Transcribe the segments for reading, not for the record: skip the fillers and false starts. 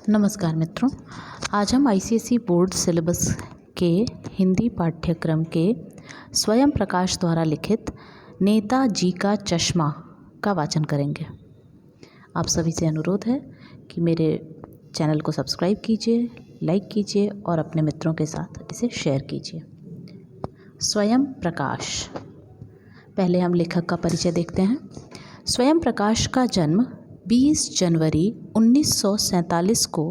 नमस्कार मित्रों, आज हम आईसीएसई बोर्ड सिलेबस के हिंदी पाठ्यक्रम के स्वयं प्रकाश द्वारा लिखित नेताजी का चश्मा का वाचन करेंगे। आप सभी से अनुरोध है कि मेरे चैनल को सब्सक्राइब कीजिए, लाइक कीजिए और अपने मित्रों के साथ इसे शेयर कीजिए। स्वयं प्रकाश। पहले हम लेखक का परिचय देखते हैं। स्वयं प्रकाश का जन्म 20 जनवरी 1947 को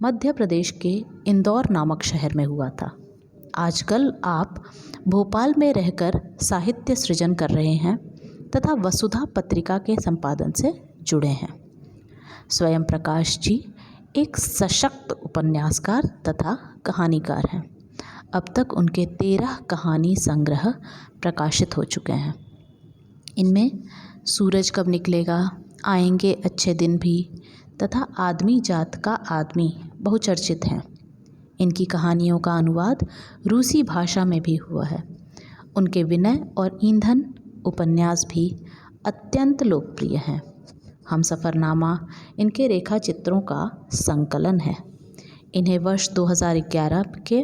मध्य प्रदेश के इंदौर नामक शहर में हुआ था। आजकल आप भोपाल में रहकर साहित्य सृजन कर रहे हैं तथा वसुधा पत्रिका के संपादन से जुड़े हैं। स्वयं प्रकाश जी एक सशक्त उपन्यासकार तथा कहानीकार हैं। अब तक उनके 13 कहानी संग्रह प्रकाशित हो चुके हैं। इनमें सूरज कब निकलेगा, आएंगे अच्छे दिन भी तथा आदमी जात का आदमी बहुचर्चित हैं। इनकी कहानियों का अनुवाद रूसी भाषा में भी हुआ है। उनके विनय और ईंधन उपन्यास भी अत्यंत लोकप्रिय हैं। हमसफ़रनामा इनके रेखा चित्रों का संकलन है। इन्हें वर्ष 2011 के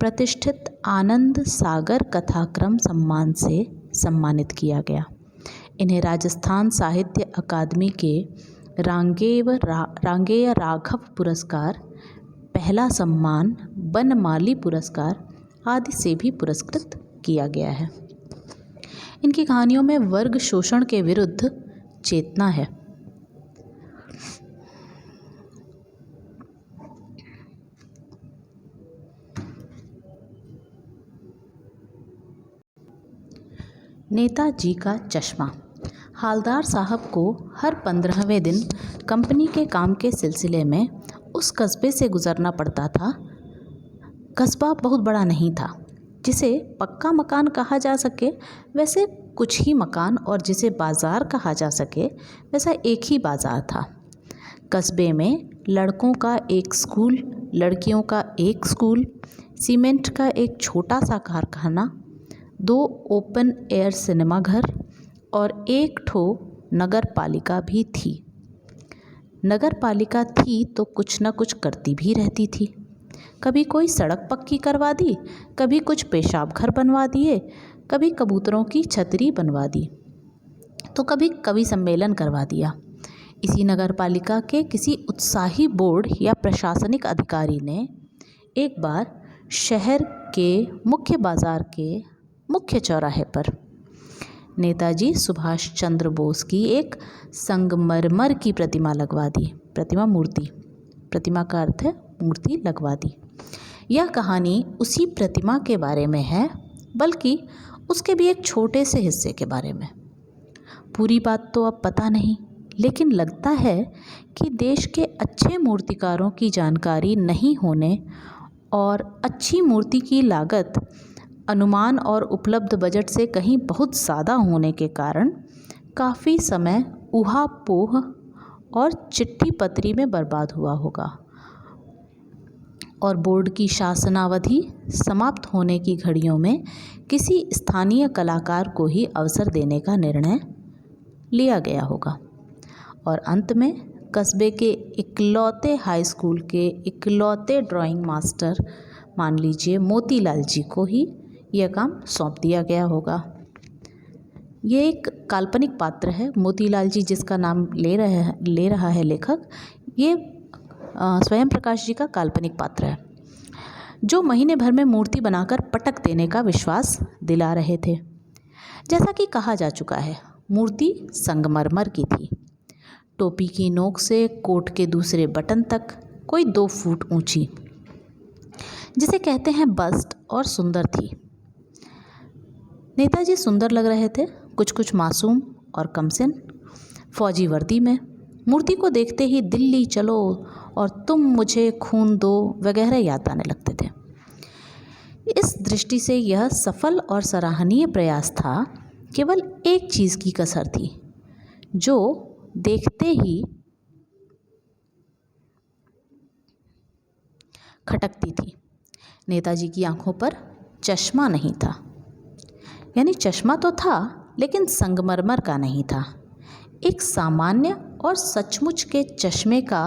प्रतिष्ठित आनंद सागर कथाक्रम सम्मान से सम्मानित किया गया। इन्हें राजस्थान साहित्य अकादमी के रांगेय राघव पुरस्कार, पहला सम्मान बनमाली पुरस्कार आदि से भी पुरस्कृत किया गया है। इनकी कहानियों में वर्ग शोषण के विरुद्ध चेतना है। नेताजी का चश्मा। हालदार साहब को हर 15वें दिन कंपनी के काम के सिलसिले में उस कस्बे से गुज़रना पड़ता था। कस्बा बहुत बड़ा नहीं था, जिसे पक्का मकान कहा जा सके वैसे कुछ ही मकान, और जिसे बाज़ार कहा जा सके वैसा एक ही बाज़ार था। कस्बे में लड़कों का एक स्कूल, लड़कियों का एक स्कूल, सीमेंट का एक छोटा सा कारखाना, 2 ओपन एयर सिनेमा घर और 1 ठो नगर पालिका भी थी। नगर पालिका थी तो कुछ न कुछ करती भी रहती थी। कभी कोई सड़क पक्की करवा दी, कभी कुछ पेशाब घर बनवा दिए, कभी कबूतरों की छतरी बनवा दी, तो कभी कवि सम्मेलन करवा दिया। इसी नगर पालिका के किसी उत्साही बोर्ड या प्रशासनिक अधिकारी ने एक बार शहर के मुख्य बाज़ार के मुख्य चौराहे पर नेताजी सुभाष चंद्र बोस की एक संगमरमर की प्रतिमा लगवा दी। प्रतिमा का अर्थ है मूर्ति लगवा दी। यह कहानी उसी प्रतिमा के बारे में है, बल्कि उसके भी एक छोटे से हिस्से के बारे में। पूरी बात तो अब पता नहीं, लेकिन लगता है कि देश के अच्छे मूर्तिकारों की जानकारी नहीं होने और अच्छी मूर्ति की लागत अनुमान और उपलब्ध बजट से कहीं बहुत ज़्यादा होने के कारण काफ़ी समय ऊहापोह और चिट्ठी पत्री में बर्बाद हुआ होगा, और बोर्ड की शासनावधि समाप्त होने की घड़ियों में किसी स्थानीय कलाकार को ही अवसर देने का निर्णय लिया गया होगा, और अंत में कस्बे के इकलौते हाई स्कूल के इकलौते ड्राइंग मास्टर मान लीजिए मोतीलाल जी को ही यह काम सौंप दिया गया होगा। ये एक काल्पनिक पात्र है। मोतीलाल जी जिसका नाम ले रहा है लेखक, ये स्वयं प्रकाश जी का काल्पनिक पात्र है, जो महीने भर में मूर्ति बनाकर पटक देने का विश्वास दिला रहे थे। जैसा कि कहा जा चुका है, मूर्ति संगमरमर की थी। टोपी की नोक से कोट के दूसरे बटन तक कोई 2 फुट ऊंची, जिसे कहते हैं बस्ट, और सुंदर थी। नेताजी सुंदर लग रहे थे, कुछ मासूम और कमसिन, फौजी वर्दी में। मूर्ति को देखते ही दिल्ली चलो और तुम मुझे खून दो वगैरह याद आने लगते थे। इस दृष्टि से यह सफल और सराहनीय प्रयास था। केवल एक चीज़ की कसर थी, जो देखते ही खटकती थी। नेताजी की आंखों पर चश्मा नहीं था। यानी चश्मा तो था, लेकिन संगमरमर का नहीं था। एक सामान्य और सचमुच के चश्मे का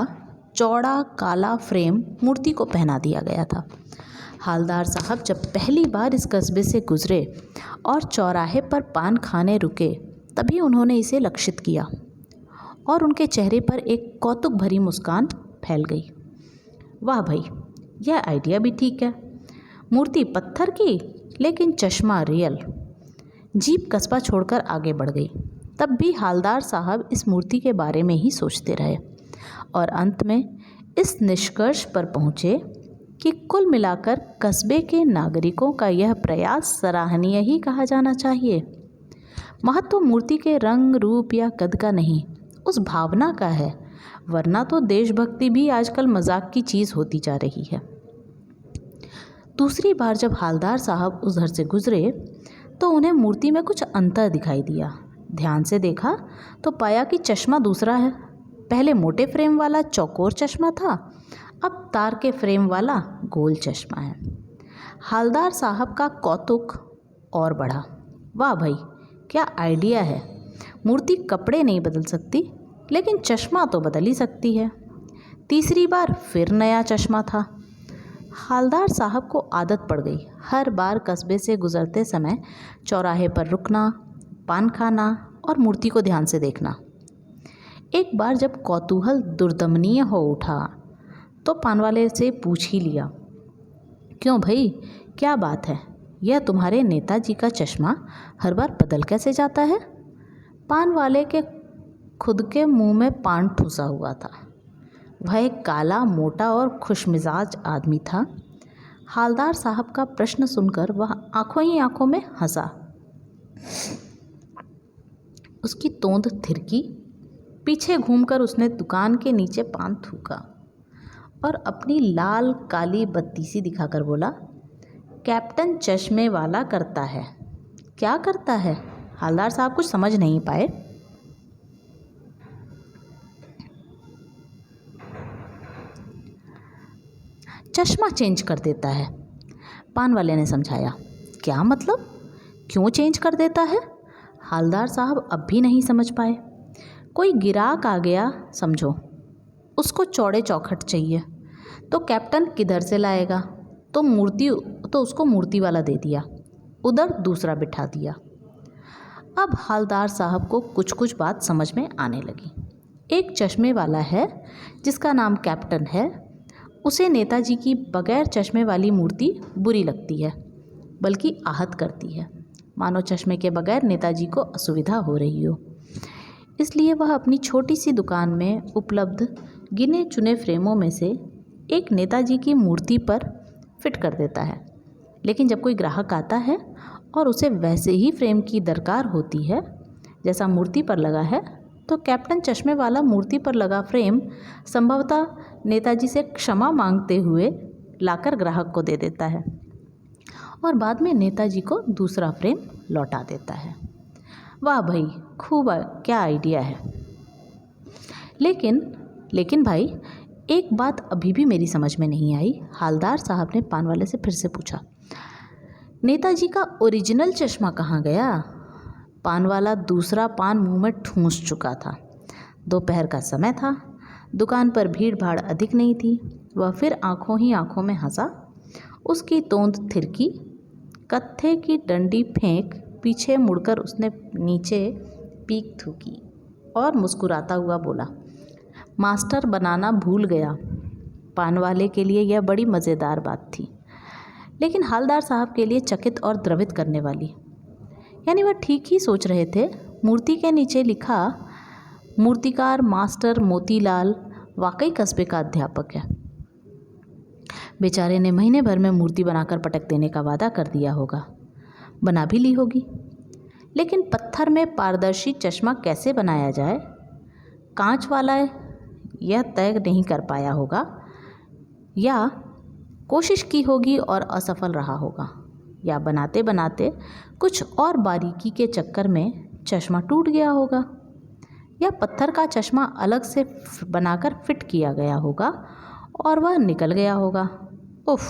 चौड़ा काला फ्रेम मूर्ति को पहना दिया गया था। हालदार साहब जब पहली बार इस कस्बे से गुजरे और चौराहे पर पान खाने रुके, तभी उन्होंने इसे लक्षित किया और उनके चेहरे पर एक कौतुक भरी मुस्कान फैल गई। वाह भाई, यह आइडिया भी ठीक है। मूर्ति पत्थर की, लेकिन चश्मा रियल। जीप कस्बा छोड़कर आगे बढ़ गई। तब भी हालदार साहब इस मूर्ति के बारे में ही सोचते रहे और अंत में इस निष्कर्ष पर पहुँचे कि कुल मिलाकर कस्बे के नागरिकों का यह प्रयास सराहनीय ही कहा जाना चाहिए। महत्व मूर्ति के रंग, रूप या कद का नहीं, उस भावना का है, वरना तो देशभक्ति भी आजकल मजाक की चीज़ होती जा रही है। दूसरी बार जब हालदार साहब उधर से गुजरे तो उन्हें मूर्ति में कुछ अंतर दिखाई दिया। ध्यान से देखा तो पाया कि चश्मा दूसरा है। पहले मोटे फ्रेम वाला चौकोर चश्मा था, अब तार के फ्रेम वाला गोल चश्मा है। हालदार साहब का कौतुक और बढ़ा। वाह भाई, क्या आइडिया है। मूर्ति कपड़े नहीं बदल सकती, लेकिन चश्मा तो बदल ही सकती है। तीसरी बार फिर नया चश्मा था। हालदार साहब को आदत पड़ गई हर बार कस्बे से गुजरते समय चौराहे पर रुकना, पान खाना और मूर्ति को ध्यान से देखना। एक बार जब कौतूहल दुर्दमनीय हो उठा तो पान वाले से पूछ ही लिया, क्यों भाई, क्या बात है, यह तुम्हारे नेताजी का चश्मा हर बार बदल कैसे जाता है? पान वाले के खुद के मुंह में पान ठूसा हुआ था। वह एक काला, मोटा और खुशमिजाज आदमी था। हालदार साहब का प्रश्न सुनकर वह आंखों ही आंखों में हंसा। उसकी तोंद थिरकी। पीछे घूमकर उसने दुकान के नीचे पान थूका और अपनी लाल काली बत्ती सी दिखाकर बोला, कैप्टन चश्मे वाला करता है। क्या करता है? हालदार साहब कुछ समझ नहीं पाए। चश्मा चेंज कर देता है, पान वाले ने समझाया। क्या मतलब? क्यों चेंज कर देता है? हालदार साहब अब भी नहीं समझ पाए। कोई गिराक आ गया समझो, उसको चौड़े चौखट चाहिए, तो कैप्टन किधर से लाएगा? तो उसको मूर्ति वाला दे दिया, उधर दूसरा बिठा दिया। अब हालदार साहब को कुछ कुछ बात समझ में आने लगी। एक चश्मे वाला है जिसका नाम कैप्टन है, उसे नेताजी की बगैर चश्मे वाली मूर्ति बुरी लगती है, बल्कि आहत करती है, मानो चश्मे के बगैर नेताजी को असुविधा हो रही हो। इसलिए वह अपनी छोटी सी दुकान में उपलब्ध गिने चुने फ्रेमों में से एक नेताजी की मूर्ति पर फिट कर देता है। लेकिन जब कोई ग्राहक आता है और उसे वैसे ही फ्रेम की दरकार होती है जैसा मूर्ति पर लगा है, तो कैप्टन चश्मे वाला मूर्ति पर लगा फ्रेम संभवतः नेताजी से क्षमा मांगते हुए लाकर ग्राहक को दे देता है और बाद में नेताजी को दूसरा फ्रेम लौटा देता है। वाह भाई, खूब, क्या आइडिया है। लेकिन भाई, एक बात अभी भी मेरी समझ में नहीं आई। हालदार साहब ने पान वाले से फिर से पूछा, नेताजी का ओरिजिनल चश्मा कहाँ गया? पान वाला दूसरा पान मुंह में ठूंस चुका था। दोपहर का समय था, दुकान पर भीड़ भाड़ अधिक नहीं थी। वह फिर आंखों ही आंखों में हंसा। उसकी तोंद थिरकी। कत्थे की डंडी फेंक पीछे मुड़कर उसने नीचे पीक थूकी और मुस्कुराता हुआ बोला, मास्टर बनाना भूल गया। पान वाले के लिए यह बड़ी मज़ेदार बात थी, लेकिन हालदार साहब के लिए चकित और द्रवित करने वाली। यानी वह ठीक ही सोच रहे थे। मूर्ति के नीचे लिखा, मूर्तिकार मास्टर मोतीलाल वाकई कस्बे का अध्यापक है। बेचारे ने महीने भर में मूर्ति बनाकर पटक देने का वादा कर दिया होगा, बना भी ली होगी। लेकिन पत्थर में पारदर्शी चश्मा कैसे बनाया जाए? कांच वाला यह तय नहीं कर पाया होगा, या कोशिश की होगी और असफल रहा होगा, या बनाते बनाते कुछ और बारीकी के चक्कर में चश्मा टूट गया होगा, या पत्थर का चश्मा अलग से बनाकर फिट किया गया होगा और वह निकल गया होगा। उफ।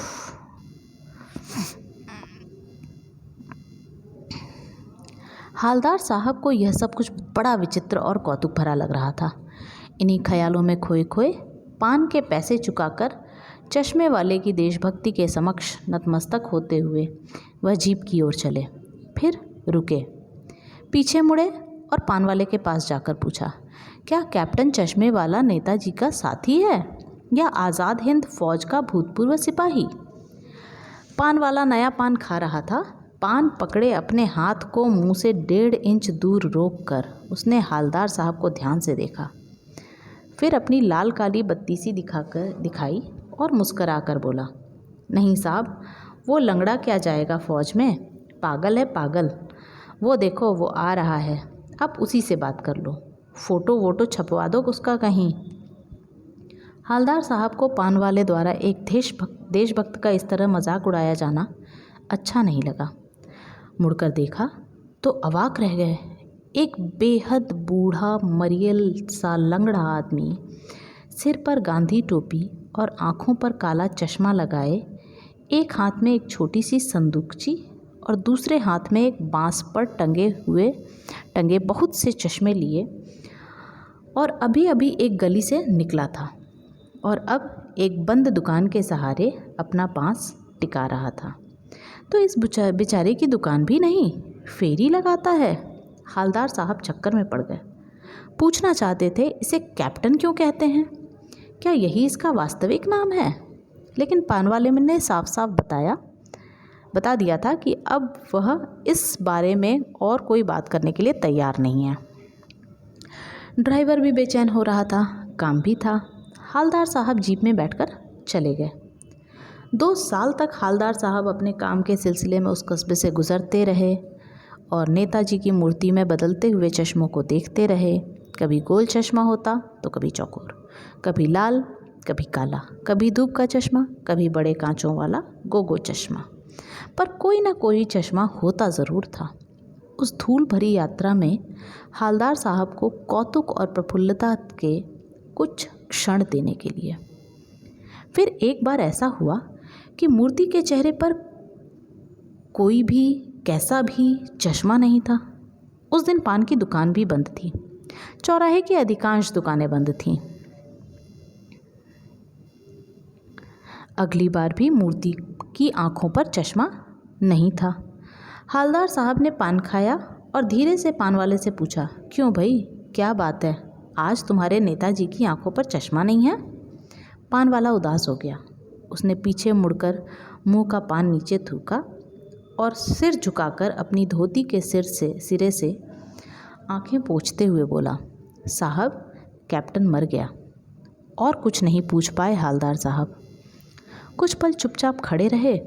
हालदार साहब को यह सब कुछ बड़ा विचित्र और कौतुक भरा लग रहा था। इन्हीं ख्यालों में खोए खोए पान के पैसे चुकाकर चश्मे वाले की देशभक्ति के समक्ष नतमस्तक होते हुए वह जीप की ओर चले। फिर रुके, पीछे मुड़े और पान वाले के पास जाकर पूछा, क्या कैप्टन चश्मे वाला नेताजी का साथी है या आज़ाद हिंद फौज का भूतपूर्व सिपाही? पान वाला नया पान खा रहा था। पान पकड़े अपने हाथ को मुंह से 1.5 इंच दूर रोककर उसने हालदार साहब को ध्यान से देखा। फिर अपनी लाल काली बत्तीसी दिखाई और मुस्कराकर बोला, नहीं साहब, वो लंगड़ा क्या जाएगा फौज में, पागल है पागल। वो देखो वो आ रहा है, अब उसी से बात कर लो, फ़ोटो वोटो छपवा दो उसका कहीं। हालदार साहब को पान वाले द्वारा एक देशभक्त का इस तरह मजाक उड़ाया जाना अच्छा नहीं लगा। मुड़कर देखा तो अवाक रह गए। एक बेहद बूढ़ा मरियल सा लंगड़ा आदमी, सिर पर गांधी टोपी और आँखों पर काला चश्मा लगाए, एक हाथ में एक छोटी सी संदूकची और दूसरे हाथ में एक बांस पर टंगे बहुत से चश्मे लिए, और अभी अभी एक गली से निकला था और अब एक बंद दुकान के सहारे अपना बांस टिका रहा था। तो इस बेचारे की दुकान भी नहीं, फेरी लगाता है। हालदार साहब चक्कर में पड़ गए। पूछना चाहते थे इसे कैप्टन क्यों कहते हैं, क्या यही इसका वास्तविक नाम है? लेकिन पान वाले ने साफ साफ बता दिया था कि अब वह इस बारे में और कोई बात करने के लिए तैयार नहीं है। ड्राइवर भी बेचैन हो रहा था, काम भी था। हालदार साहब जीप में बैठकर चले गए। 2 साल तक हालदार साहब अपने काम के सिलसिले में उस कस्बे से गुजरते रहे और नेताजी की मूर्ति में बदलते हुए चश्मों को देखते रहे। कभी गोल चश्मा होता तो कभी चौकोर, कभी लाल कभी काला, कभी धूप का चश्मा, कभी बड़े कांचों वाला गोगो चश्मा, पर कोई ना कोई चश्मा होता ज़रूर था। उस धूल भरी यात्रा में हालदार साहब को कौतुक और प्रफुल्लता के कुछ क्षण देने के लिए। फिर एक बार ऐसा हुआ कि मूर्ति के चेहरे पर कोई भी कैसा भी चश्मा नहीं था। उस दिन पान की दुकान भी बंद थी। चौराहे की अधिकांश दुकानें बंद थीं। अगली बार भी मूर्ति की आंखों पर चश्मा नहीं था। हालदार साहब ने पान खाया और धीरे से पान वाले से पूछा, क्यों भाई, क्या बात है, आज तुम्हारे नेताजी की आंखों पर चश्मा नहीं है? पान वाला उदास हो गया। उसने पीछे मुड़कर मुंह का पान नीचे थूका और सिर झुकाकर अपनी धोती के सिरे से आंखें पोंछते हुए बोला, साहब, कैप्टन मर गया। और कुछ नहीं पूछ पाए हालदार साहब। कुछ पल चुपचाप खड़े रहे,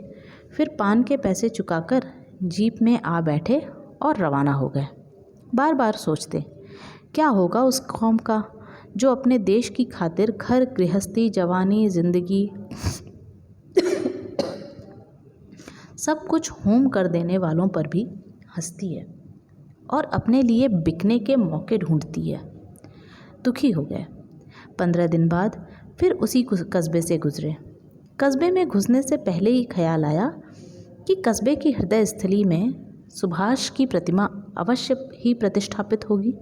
फिर पान के पैसे चुकाकर जीप में आ बैठे और रवाना हो गए। बार बार सोचते, क्या होगा उस कौम का जो अपने देश की खातिर घर गृहस्थी, जवानी, जिंदगी सब कुछ होम कर देने वालों पर भी हंसती है और अपने लिए बिकने के मौके ढूंढती है। दुखी हो गए। 15 दिन बाद फिर उसी कस्बे से गुजरे। कस्बे में घुसने से पहले ही ख्याल आया कि कस्बे की हृदय स्थली में सुभाष की प्रतिमा अवश्य ही प्रतिष्ठापित होगी,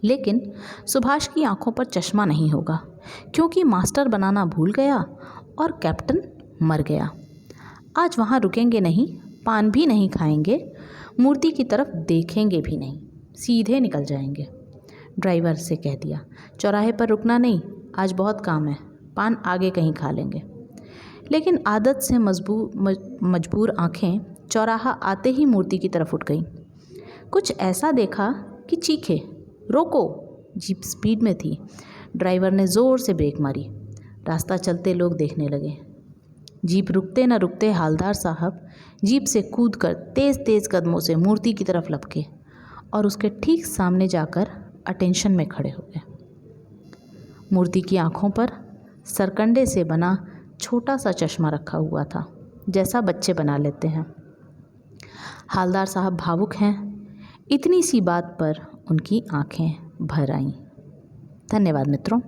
लेकिन सुभाष की आंखों पर चश्मा नहीं होगा, क्योंकि मास्टर बनाना भूल गया और कैप्टन मर गया। आज वहाँ रुकेंगे नहीं, पान भी नहीं खाएंगे, मूर्ति की तरफ देखेंगे भी नहीं, सीधे निकल जाएंगे। ड्राइवर से कह दिया, चौराहे पर रुकना नहीं, आज बहुत काम है, पान आगे कहीं खा लेंगे। लेकिन आदत से मजबूर आंखें चौराहा आते ही मूर्ति की तरफ उठ गईं। कुछ ऐसा देखा कि चीखे, रोको। जीप स्पीड में थी। ड्राइवर ने ज़ोर से ब्रेक मारी। रास्ता चलते लोग देखने लगे। जीप रुकते न रुकते हालदार साहब जीप से कूदकर तेज़ तेज़ कदमों से मूर्ति की तरफ लपके और उसके ठीक सामने जाकर अटेंशन में खड़े हो गए। मूर्ति की आंखों पर सरकंडे से बना छोटा सा चश्मा रखा हुआ था, जैसा बच्चे बना लेते हैं। हालदार साहब भावुक हैं। इतनी सी बात पर उनकी आंखें भर आईं। धन्यवाद मित्रों।